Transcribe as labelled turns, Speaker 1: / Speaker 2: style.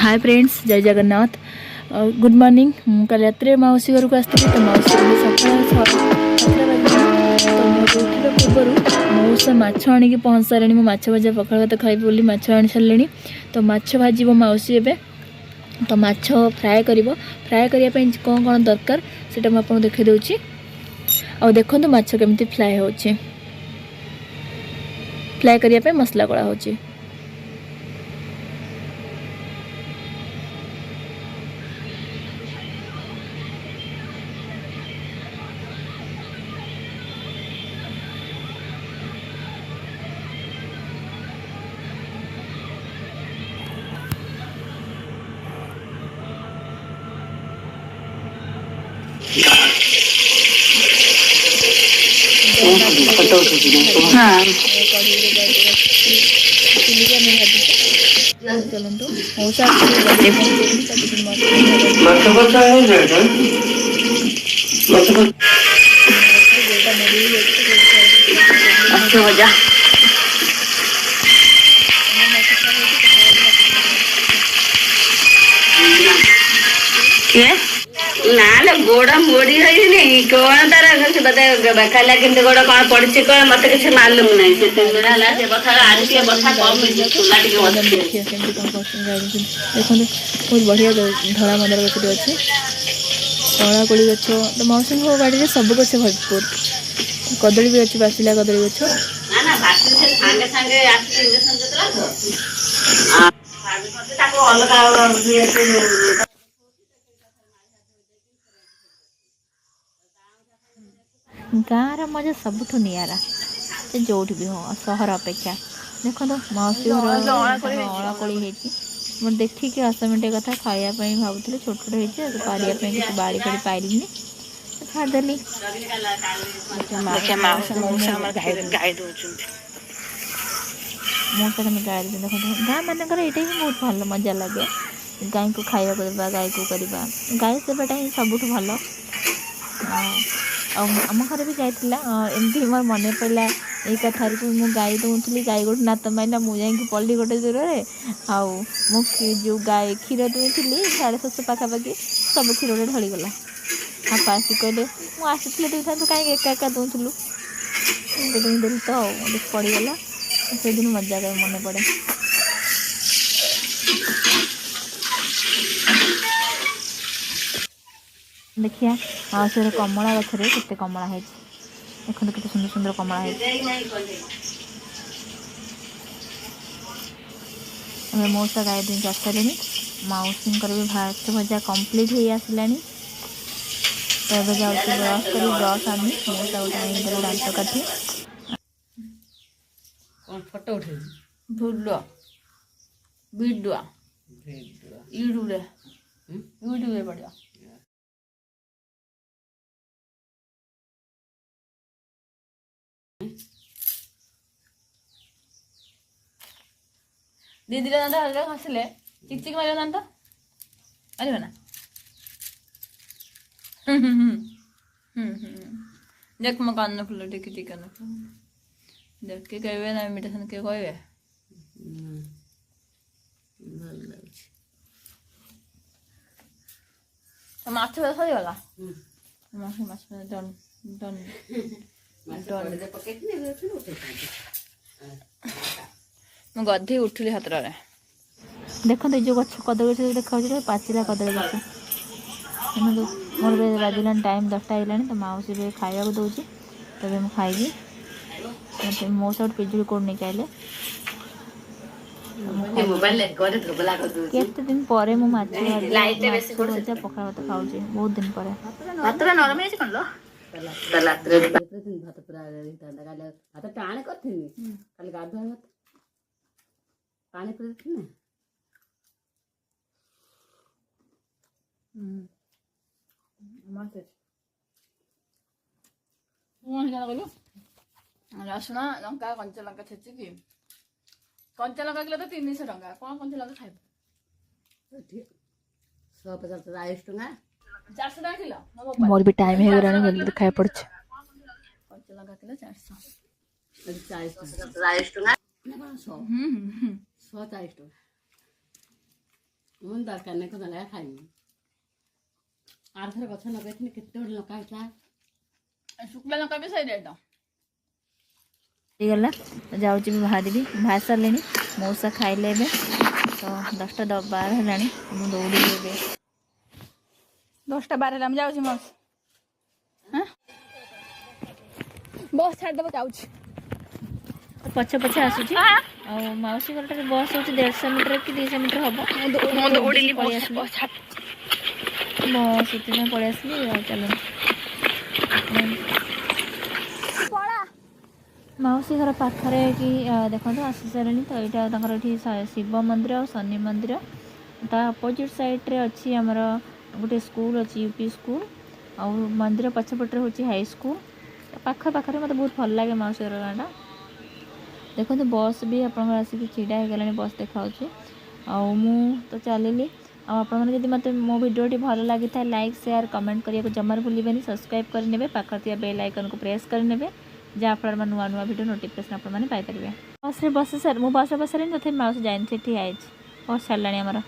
Speaker 1: Hi friends, जय Jagannath. Good morning. कल रात मौसी घर को आसती तो मौसी सकाल तो उठा पूर्व मौसा माछ आणिकी पहुँच सारे। मो माछ भजा पखाल भात खाइबी बोली माछ आनी सारे। तो माछ भाजी मौसी एबे तो माछ फ्राए करिवो। फ्राए करने कौन कौन दरकार से मुझे देखा दूची। आ देखो माछ केमती फ्राए हो फ्राए करने मसला कड़ा हो। चलते मौसा
Speaker 2: ना गोड़ा मोड़ी रही कौन तार खाला कि गोड़ कौन पड़ी कौन मत कि मालूम नहीं से देखो
Speaker 1: बहुत बढ़िया धड़ा मंदार गछटे अच्छे कला कोली गछ। तो मौसम बाड़ी में सब गछ भरपूर कदली भी अच्छे बासिला कदली गछ। गाँव मजा सबुठ निरा से जो भी हो सहर अपेक्षा। देखो तो मौसी अड़कोली मुझे देखिए 10 मिनट कथा खायापी भावुली छोट छोट होती पारिया किसी बाड़ी फाड़ी पाइलिनी छाड़देली। मौसा गाय देखो गाँ मानक ये बहुत भल मजा लगे गाय को खाया करवा गाय को करवा गाय सेवाटा ही सबुठ भल। आम घर भी जाइला एमती मोर मन पड़ा ये कथार को मु गाई दूसरी गाई गोटे नात माइला मुझे पल्ली गोटे दूर में जो गाय क्षीर दुई थी 650 पाखापाखि सब क्षीर गोटे ढलीगला। आप आसिक कहले मुझे दुई था कहीं एका एका दूसलु देली तो पड़गला से दिन मजा कर मन पड़े। देखिए मौसी कमला गचरे के कमला है देखो के सुंदर सुंदर कमला है। मौसा गाय दिन चार सारे मौसी भी भात भजा कम्प्लीट हो आसला। तो ये जाऊँ ब्रश कर ब्रश आनी मौसा गोटे दांत काठी
Speaker 2: फोटो उठे
Speaker 1: भिडियो वीडियो यूट्यूब बढ़िया। दीदी दांत हल्का घसले चिकचिक मारे दांत मारे ना। देख मो कान फुल टिकी कान फुल देख के कहबे ना इमिटेशन के कहबे तो माछ बस हो गला माछ माछ डन डन डन मु गधी उठली हाथ देखो जो गछ कदली गछ देखा पाचिला कदली गछ मोर बाजिला टाइम 10टा आइला तो मौसी भी खाया दूसरी तब मुझे खाइबी मौसा गोटे पिजुड़ी कोड़ नहीं आइले केते दिन पर भजा पखाल भात खाऊँ बहुत दिन पर
Speaker 2: टाण कर गाधुआ पानी पूरा रसुण लंका कंचा लंका छेचिकी कंचा लंका किलो तो 300 टंका कौन कंचा लंका खाइब 150 40 टंका 400 टंका किलो
Speaker 1: मोर भी टाइम है जल्दी खाए पड़
Speaker 2: कंचा लंका किलो 400 40 टंका 140 टंका
Speaker 3: ମୁଁ ଦରକାର ନାହିଁ କଣ ଲଗା ଖାଇବି ଆରଥର ଗଛ ଲଗାଇଥିଲି କେତେ ଗୋଟେ ଲଙ୍କା ହେଇଥିଲା
Speaker 4: ଶୁଖିଲା ଲଙ୍କା ବି ସେଇ ରେଟ୍
Speaker 1: ହେଇଗଲା ଯାଉଛି ବି ବାହାରିବି ବାହାରି ସାରିଲିଣି ମଉସା ଖାଇଲେ ଏବେ ତ 10:12 ହେଲାଣି ମୁଁ ଦୌଡ଼ିବି ଏବେ
Speaker 4: 10:12 ହେଲା ମୁଁ ଯାଉଛି ମାଉସୀ ବସ୍ ଛାଡ଼ିଦେବ ଯାଉଛି
Speaker 1: ପଛେ ପଛେ ଆସୁଛି ଆଉ ମାଉସୀ ଘରଟାରେ ବସ୍ ହେଉଛି 150 ମିଟର କି 200 ମିଟର ହବ ମୁଁ ଦୌଡ଼ିଲି ପଳେଇ ଆସିଲି ବସ୍ ସେଥିପାଇଁ ପଳେଇ ଆସିଲି ଆଉ ଚାଲନ୍ତୁ ମାଉସୀ ଘର ପାଖରେ କି ଦେଖନ୍ତୁ ଆସି ସାରିଲେଣି ତ ଏଇଟା ତାଙ୍କର ଏଠି ଶିବ ମନ୍ଦିର ଆଉ ଶନି ମନ୍ଦିର ତା ଅପୋଜିଟ୍ ସାଇଡ଼୍ରେ ଅଛି ଆମର ଗୋଟେ ସ୍କୁଲ୍ ଅଛି ୟୁପି ସ୍କୁଲ୍ ଆଉ ମନ୍ଦିର ପଛପଟରେ ହେଉଛି ହାଇସ୍କୁଲ୍ ପାଖରେ ମୋତେ ବହୁତ ଭଲ ଲାଗେ ମାଉସୀ ଘର ଗାଁଟା ଦେଖନ୍ତୁ ବସ୍ ବି ଆପଣଙ୍କର ଆସିକି ଛିଡ଼ା ହେଇଗଲାଣି ବସ୍ ଦେଖାଉଛି ଆଉ ମୁଁ ତ ଚାଲିଲି ଆଉ ଆପଣମାନେ ଯଦି ମୋତେ ମୋ ଭିଡ଼ିଓଟି ଭଲ ଲାଗିଥାଏ ଲାଇକ୍ ସେୟାର କମେଣ୍ଟ କରିବାକୁ ଜମାରୁ ଭୁଲିବେନି ସବସ୍କ୍ରାଇବ୍ କରିନେବେ ପାଖରେ ଥିବା ବେଲ୍ ଆଇକନ୍କୁ ପ୍ରେସ୍ କରିନେବେ ଯାହାଫଳରେ ନୂଆ ନୂଆ ଭିଡ଼ିଓ ନୋଟିଫିକେସନ୍ ଆପଣମାନେ ପାଇପାରିବେ ମୁଁ ବସ୍ରେ ବସି ସାରିଲିଣି ତଥାପି ମାଉସୀ ଯାଇନି ସେଠି ଠିଆ ହେଇଛି ବସ୍ ଛାଡ଼ିଲାଣି ଆମର